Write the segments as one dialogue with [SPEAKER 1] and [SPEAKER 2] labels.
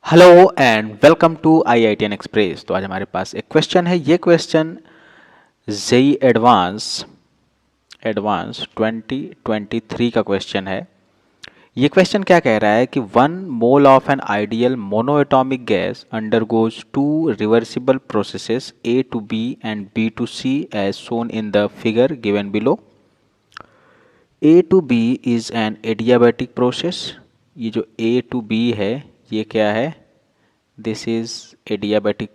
[SPEAKER 1] Hello and welcome to IITN express. तो आज हमारे पास एक क्वेश्चन है। ये क्वेश्चन जेई एडवांस एडवांस 2023 का क्वेश्चन है। ये क्वेश्चन क्या कह रहा है कि 1 mole of an ideal monoatomic gas undergoes two reversible processes A to B and B to C as shown in the figure given below. A to B is an adiabatic process. ये जो A to B है ये क्या है? This is adiabatic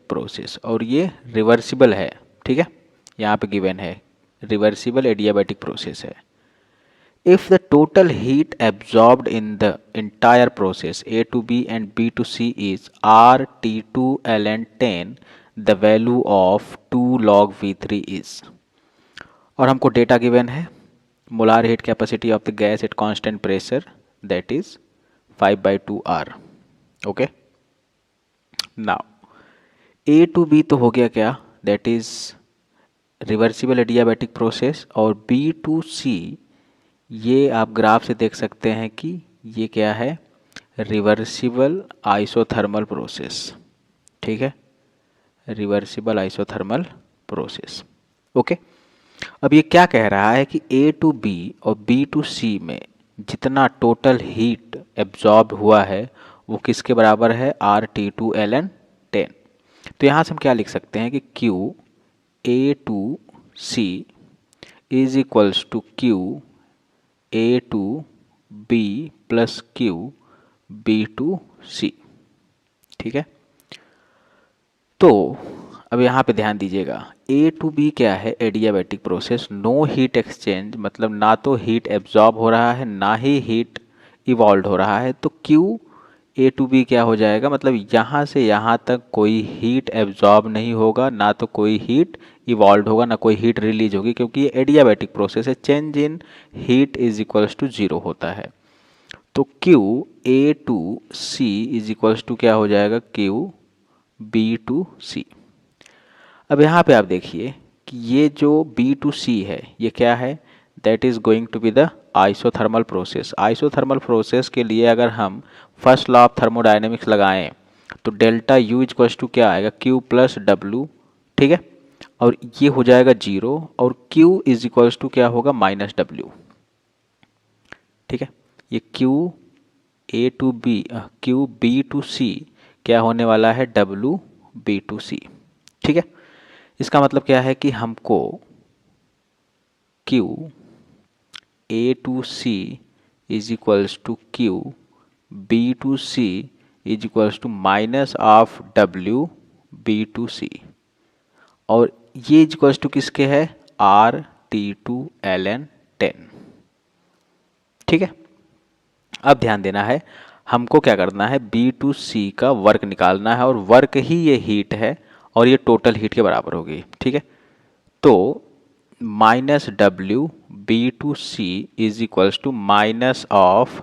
[SPEAKER 1] process और ये reversible है। ठीक है, यहाँ पे गिवन है रिवर्सिबल एडियाबैटिक प्रोसेस है। If the total heat absorbed in the entire process A to B and B to C is RT2 ln 10, the value of 2 log V3 is. और हमको डेटा गिवन है molar heat capacity of the gas at constant pressure that is 5/2R। Okay, now A to B तो हो गया क्या, that is reversible adiabatic process. और B to C ये आप ग्राफ से देख सकते हैं कि ये क्या है, रिवर्सिबल आइसोथर्मल प्रोसेस। ठीक है, रिवर्सिबल आइसोथर्मल प्रोसेस। ओके, अब ये क्या कह रहा है कि A to B और B to C में जितना टोटल हीट एब्जॉर्ब हुआ है वो किसके बराबर है, RT2 ln 10। तो यहाँ से हम क्या लिख सकते हैं कि Q A to C is equals to Q A to B plus Q B to C। ठीक है, तो अब यहाँ पे ध्यान दीजिएगा, A to B क्या है, adiabatic process, no heat exchange, मतलब ना तो हीट एब्जॉर्ब हो रहा है ना ही हीट इवॉल्व हो रहा है। तो Q A to B क्या हो जाएगा, मतलब यहाँ से यहाँ तक कोई हीट एब्जॉर्ब नहीं होगा, ना तो कोई हीट इवॉल्व होगा, ना कोई हीट रिलीज होगी, क्योंकि ये एडियाबैटिक प्रोसेस है। Change in heat is equals to 0 होता है। तो Q A to C is equals to क्या हो जाएगा, Q B to C। अब यहाँ पे आप देखिए कि ये जो B to C है ये क्या है, that is going to be the isothermal process. Isothermal process के लिए अगर हम फर्स्ट लॉ ऑफ थर्मोडायनेमिक्स लगाएं तो डेल्टा U इक्वल्स टू क्या आएगा, Q प्लस W। ठीक है, और ये हो जाएगा 0 और Q इज इक्वल्स टू क्या होगा, माइनस W। ठीक है, ये Q B to C क्या होने वाला है, W B to C। ठीक है, इसका मतलब क्या है कि हमको Q A to C is equals to Q B to C is equals to minus of W B to C, और ये इज इक्वल्स टू किसके है, RT2 ln 10। ठीक है, अब ध्यान देना है, हमको क्या करना है, B to C का वर्क निकालना है, और वर्क ही ये हीट है और ये टोटल हीट के बराबर होगी। ठीक है, तो minus W B to C is equals to minus of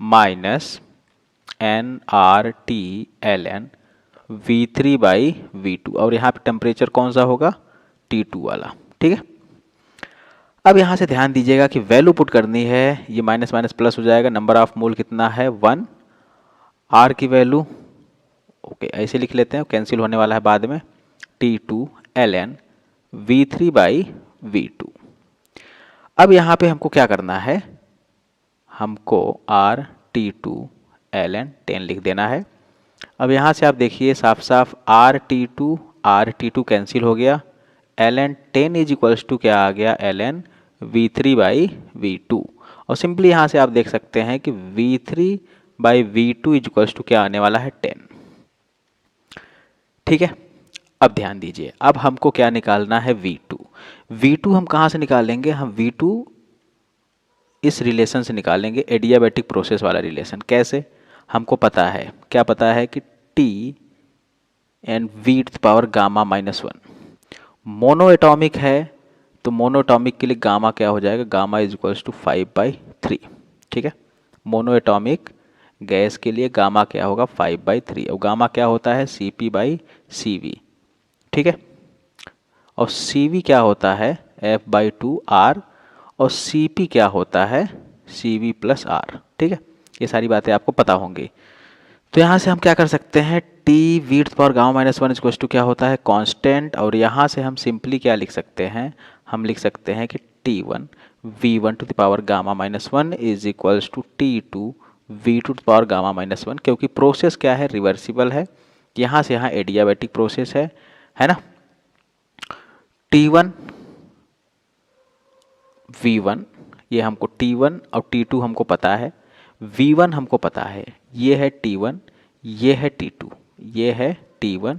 [SPEAKER 1] minus nRT ln V3/V2, और यहाँ पे टेम्परेचर कौन सा होगा, T2 वाला। ठीक है, अब यहाँ से ध्यान दीजिएगा कि वैल्यू पुट करनी है, ये माइनस माइनस प्लस हो जाएगा, नंबर ऑफ मोल कितना है 1, R की वैल्यू ओके ऐसे लिख लेते हैं, कैंसिल होने वाला है बाद में, T2 ln V3/V2। अब यहाँ पे हमको क्या करना है, हमको RT2 ln 10 लिख देना है। अब यहाँ से आप देखिए साफ साफ RT2 कैंसिल हो गया, ln 10 इज इक्वल्स टू क्या आ गया, ln V3/V2। और सिंपली यहाँ से आप देख सकते हैं कि V3/V2 इज इक्वल्स टू क्या आने वाला है, 10। ठीक है, अब ध्यान दीजिए, अब हमको क्या निकालना है, V2 हम कहाँ से निकालेंगे, हम V2 इस रिलेशन से निकालेंगे, एडियाबैटिक प्रोसेस वाला रिलेशन। कैसे, हमको पता है, क्या पता है कि T and V to power gamma -1 monoatomic है, तो मोनो एटॉमिक के लिए गामा क्या हो जाएगा, गामा इज इक्वल्स टू 5/3। ठीक है, मोनो एटॉमिक गैस के लिए गामा क्या होगा, 5/3, और गामा क्या होता है, Cp/Cv। ठीक है, और Cv क्या होता है, F/2R, और Cp क्या होता है, CV प्लस R, ठीक है। ये सारी बातें आपको पता होंगी। तो यहाँ से हम क्या कर सकते हैं, T V to the power gamma minus one equals to क्या होता है, कांस्टेंट। और यहाँ से हम सिंपली क्या लिख सकते हैं, हम लिख सकते हैं कि T1 V1 to the power gamma minus one is equals to T2 V2 to the power gamma minus one, क्योंकि प्रोसेस क्या है, रिवर्सिबल है। यहाँ से यहाँ एडियाबैटिक प्रोसेस है ना। T1 V1 ये हमको T1 और T2 हमको पता है, V1 हमको पता है, ये है T1, ये है T2, ये है T1,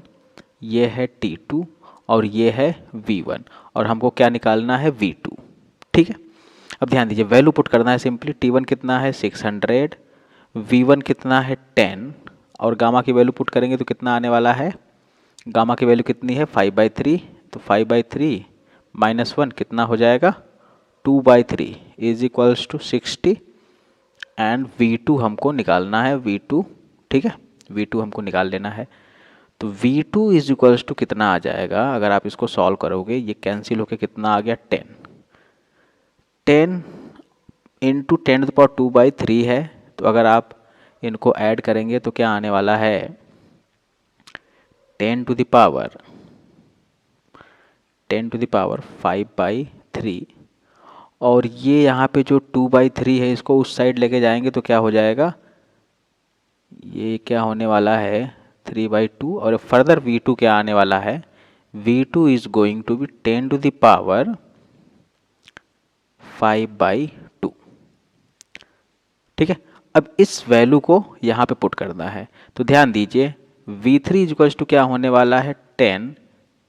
[SPEAKER 1] ये है T2 और ये है V1, और हमको क्या निकालना है, V2, ठीक है। अब ध्यान दीजिए, वैल्यू पुट करना है सिंपली। T1 कितना है 600, V1 कितना है 10, और गामा की वैल्यू पुट करेंगे तो कितना आने वाला है, गामा की वैल्यू कितनी है 5/3, तो 5/3 -1 कितना हो जाएगा 2/3 is equals to 60। And V2 हमको निकालना है, V2, ठीक है, V2 हमको निकाल लेना है। तो V2 इज इक्वल्स टू कितना आ जाएगा, अगर आप इसको सॉल्व करोगे, ये कैंसिल होके कितना आ गया 10 इंटू 10 टू द पावर 2/3 है। तो अगर आप इनको ऐड करेंगे तो क्या आने वाला है, 10 टू द पावर 5/3, और ये यहाँ पे जो 2/3 है इसको उस साइड लेके जाएंगे तो क्या हो जाएगा, ये क्या होने वाला है 3/2, और फर्दर V2 क्या आने वाला है, V2 is going to be 10 to the power 5/2, ठीक है। अब इस वैल्यू को यहाँ पे पुट करना है, तो ध्यान दीजिए V3 इज इक्वल्स टू क्या होने वाला है 10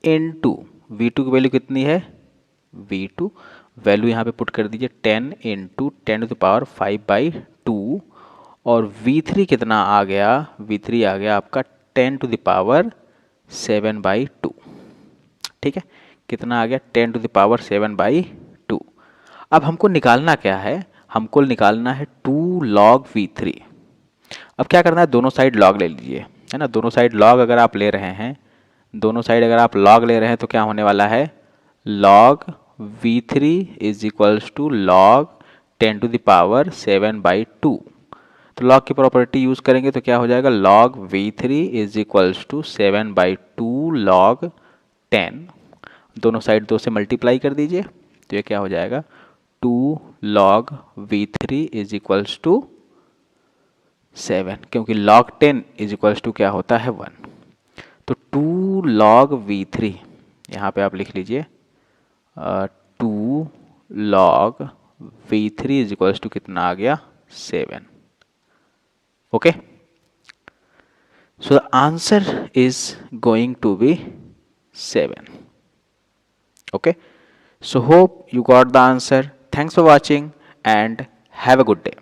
[SPEAKER 1] इंटू V2 की वैल्यू कितनी है, V2 वैल्यू यहाँ पे पुट कर दीजिए 10 इंटू 10 टू द पावर 5/2, और V3 कितना आ गया, V3 आ गया आपका 10 टू द पावर 7/2, ठीक है। कितना आ गया 10 टू द पावर 7/2। अब हमको निकालना क्या है, हमको निकालना है 2 log V3। अब क्या करना है, दोनों साइड log ले लीजिए, है ना। दोनों साइड log अगर आप ले रहे हैं, दोनों साइड अगर आप log ले रहे हैं तो क्या होने वाला है, log V3 is equals to log 10 to the power 7/2। तो log की प्रॉपर्टी यूज करेंगे तो क्या हो जाएगा, log V3 is equals to 7/2 log 10, दोनों साइड 2 से मल्टीप्लाई कर दीजिए, तो ये क्या हो जाएगा 2 log V3 is equals to 7, क्योंकि log 10 इज इक्वल्स टू क्या होता है 1। तो 2 log V3 यहाँ पे आप लिख लीजिए 2 log V3 is equals to कितना आ गया 7, okay. So the answer is going to be 7. Okay. So hope you got the answer. Thanks for watching and have a good day.